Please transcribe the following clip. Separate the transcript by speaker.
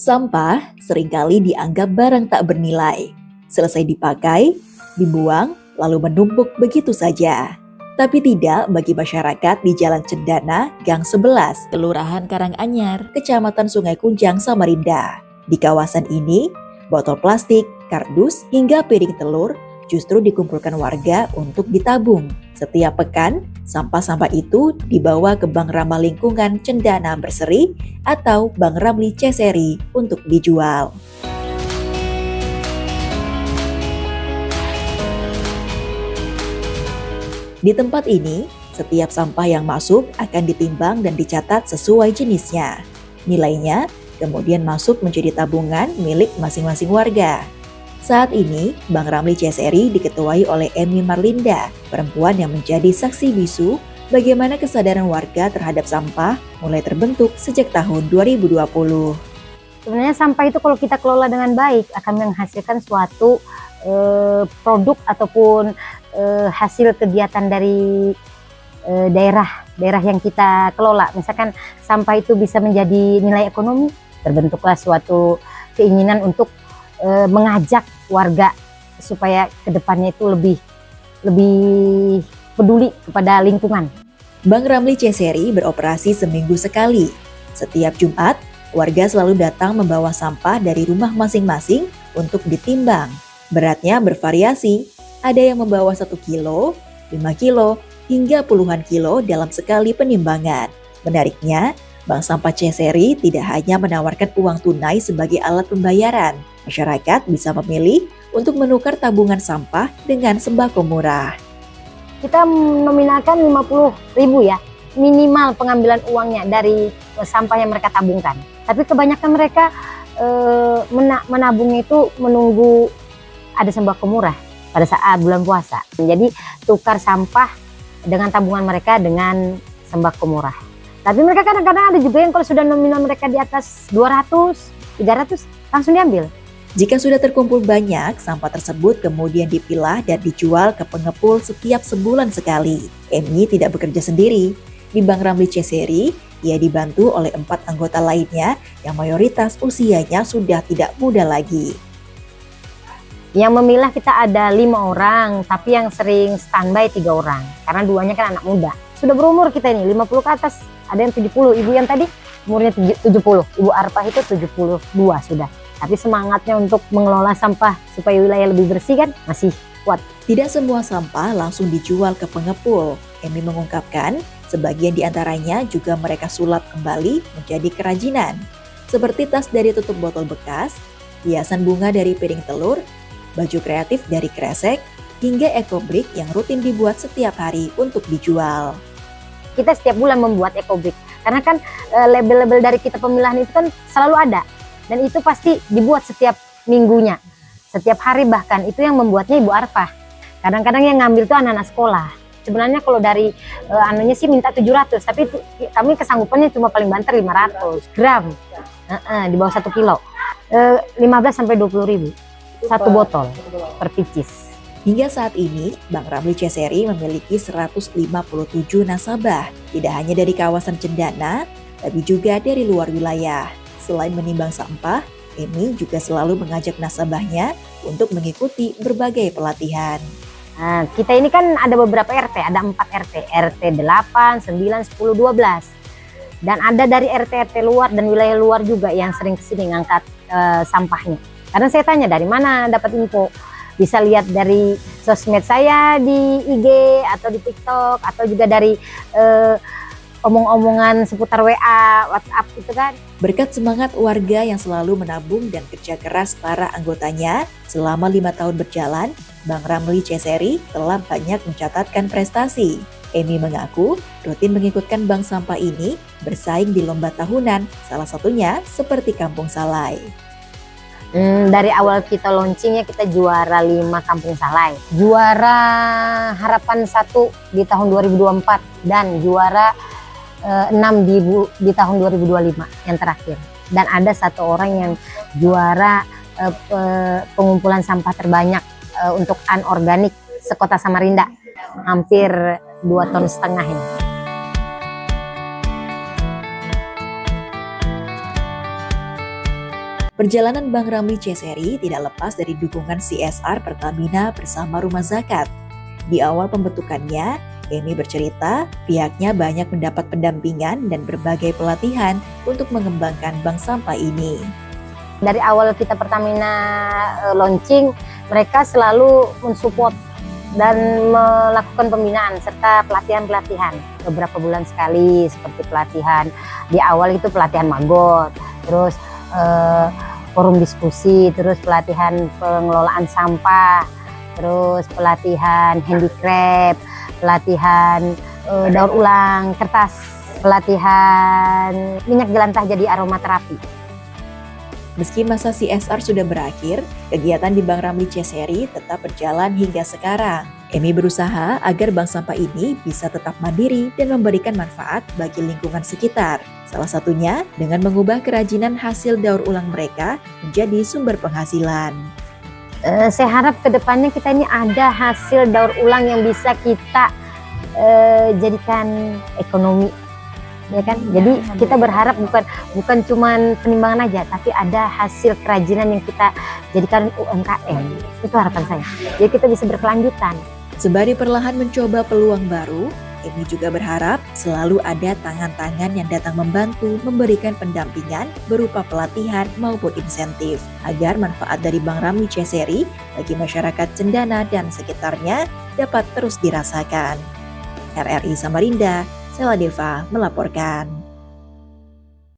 Speaker 1: Sampah seringkali dianggap barang tak bernilai. Selesai dipakai, dibuang, lalu menumpuk begitu saja. Tapi tidak bagi masyarakat di Jalan Cendana, Gang 11, Kelurahan Karanganyar, Kecamatan Sungai Kunjang, Samarinda. Di kawasan ini, botol plastik, kardus, hingga piring telur justru dikumpulkan warga untuk ditabung. Setiap pekan, sampah-sampah itu dibawa ke Bank Ramah Lingkungan Cendana Berseri atau Bank Ramli Ceseri untuk dijual. Di tempat ini, setiap sampah yang masuk akan ditimbang dan dicatat sesuai jenisnya. Nilainya kemudian masuk menjadi tabungan milik masing-masing warga. Saat ini, Bank Ramli Ceseri diketuai oleh Emi Marlinda, perempuan yang menjadi saksi bisu bagaimana kesadaran warga terhadap sampah mulai terbentuk sejak tahun 2020.
Speaker 2: Sebenarnya sampah itu kalau kita kelola dengan baik akan menghasilkan suatu produk ataupun hasil kegiatan dari daerah yang kita kelola. Misalkan sampah itu bisa menjadi nilai ekonomi, terbentuklah suatu keinginan untuk mengajak warga supaya kedepannya itu lebih peduli kepada lingkungan.
Speaker 1: Bank Ramli Ceseri beroperasi seminggu sekali. Setiap Jumat, warga selalu datang membawa sampah dari rumah masing-masing untuk ditimbang. Beratnya bervariasi, ada yang membawa 1 kilo, 5 kilo, hingga puluhan kilo dalam sekali penimbangan. Menariknya, Bank Sampah Ceseri tidak hanya menawarkan uang tunai sebagai alat pembayaran. Masyarakat bisa memilih untuk menukar tabungan sampah dengan sembako murah.
Speaker 2: Kita nominalkan 50.000 ya, minimal pengambilan uangnya dari sampah yang mereka tabungkan. Tapi kebanyakan mereka menabung itu menunggu ada sembako murah pada saat bulan puasa. Jadi tukar sampah dengan tabungan mereka dengan sembako murah. Tapi mereka kadang-kadang ada juga yang kalau sudah nominal mereka di atas 200, 300 langsung diambil.
Speaker 1: Jika sudah terkumpul banyak, sampah tersebut kemudian dipilah dan dijual ke pengepul setiap sebulan sekali. Emi tidak bekerja sendiri. Di Bank Ramli Ceseri, ia dibantu oleh 4 anggota lainnya yang mayoritas usianya sudah tidak muda lagi.
Speaker 2: Yang memilah kita ada 5 orang, tapi yang sering standby 3 orang. Karena 2-nya kan anak muda. Sudah berumur kita ini, 50 ke atas. Ada yang 70, ibu yang tadi umurnya 70. Ibu Arpah itu 72 sudah. Tapi semangatnya untuk mengelola sampah supaya wilayah lebih bersih kan masih kuat.
Speaker 1: Tidak semua sampah langsung dijual ke pengepul. Emi mengungkapkan, sebagian diantaranya juga mereka sulap kembali menjadi kerajinan. Seperti tas dari tutup botol bekas, hiasan bunga dari piring telur, baju kreatif dari kresek, hingga ekobrik yang rutin dibuat setiap hari untuk dijual.
Speaker 2: Kita setiap bulan membuat ekobrik, karena kan label-label dari kita pemilahan itu kan selalu ada. Dan itu pasti dibuat setiap minggunya, setiap hari bahkan. Itu yang membuatnya Ibu Arpah. Kadang-kadang yang ngambil tuh anak-anak sekolah. Sebenarnya kalau dari anunya sih minta 700, tapi kami kesanggupannya cuma paling banter 500 gram, di bawah 1 kilo. 15 sampai 20.000 satu botol per picis.
Speaker 1: Hingga saat ini, Bank Ramli Ceseri memiliki 157 nasabah, tidak hanya dari kawasan Cendana, tapi juga dari luar wilayah. Selain menimbang sampah, Emi juga selalu mengajak nasabahnya untuk mengikuti berbagai pelatihan.
Speaker 2: Nah, kita ini kan ada beberapa RT, ada 4 RT, RT 8, 9, 10, 12. Dan ada dari RT-RT luar dan wilayah luar juga yang sering kesini ngangkat sampahnya. Karena saya tanya dari mana dapat info, bisa lihat dari sosmed saya di IG atau di TikTok atau juga dari omong-omongan seputar WA, WhatsApp gitu kan.
Speaker 1: Berkat semangat warga yang selalu menabung dan kerja keras para anggotanya, selama 5 tahun berjalan, Bank Ramli Ceseri telah banyak mencatatkan prestasi. Emi mengaku rutin mengikutkan bank sampah ini bersaing di lomba tahunan, salah satunya seperti Kampung Salai.
Speaker 2: Dari awal kita launchingnya kita juara 5 Kampung Salai, juara Harapan 1 di tahun 2024 dan juara 6 di tahun 2025 yang terakhir. Dan ada 1 orang yang juara pengumpulan sampah terbanyak untuk anorganik sekota Samarinda, hampir 2,5 ton ini.
Speaker 1: Perjalanan Bang Ramli C-Seri tidak lepas dari dukungan CSR Pertamina bersama Rumah Zakat. Di awal pembentukannya, Emi bercerita pihaknya banyak mendapat pendampingan dan berbagai pelatihan untuk mengembangkan bank sampah ini.
Speaker 2: Dari awal kita Pertamina launching, mereka selalu mensupport dan melakukan pembinaan serta pelatihan-pelatihan beberapa bulan sekali, seperti pelatihan di awal itu pelatihan magot, terus forum diskusi, terus pelatihan pengelolaan sampah, terus pelatihan handicraft, pelatihan daur ulang kertas, pelatihan minyak jelantah jadi aromaterapi.
Speaker 1: Meski masa CSR sudah berakhir, kegiatan di Bang Ramli C-Seri tetap berjalan hingga sekarang. Emi berusaha agar bank sampah ini bisa tetap mandiri dan memberikan manfaat bagi lingkungan sekitar. Salah satunya dengan mengubah kerajinan hasil daur ulang mereka menjadi sumber penghasilan.
Speaker 2: Saya harap kedepannya kita ini ada hasil daur ulang yang bisa kita jadikan ekonomi, ya kan? Jadi kita berharap bukan cuman penimbangan aja, tapi ada hasil kerajinan yang kita jadikan UMKM. Itu harapan saya. Jadi kita bisa berkelanjutan.
Speaker 1: Sembari perlahan mencoba peluang baru, Emi juga berharap selalu ada tangan-tangan yang datang membantu memberikan pendampingan berupa pelatihan maupun insentif agar manfaat dari Bang Ramli C-Seri bagi masyarakat Cendana dan sekitarnya dapat terus dirasakan. RRI Samarinda, Sela Deva melaporkan.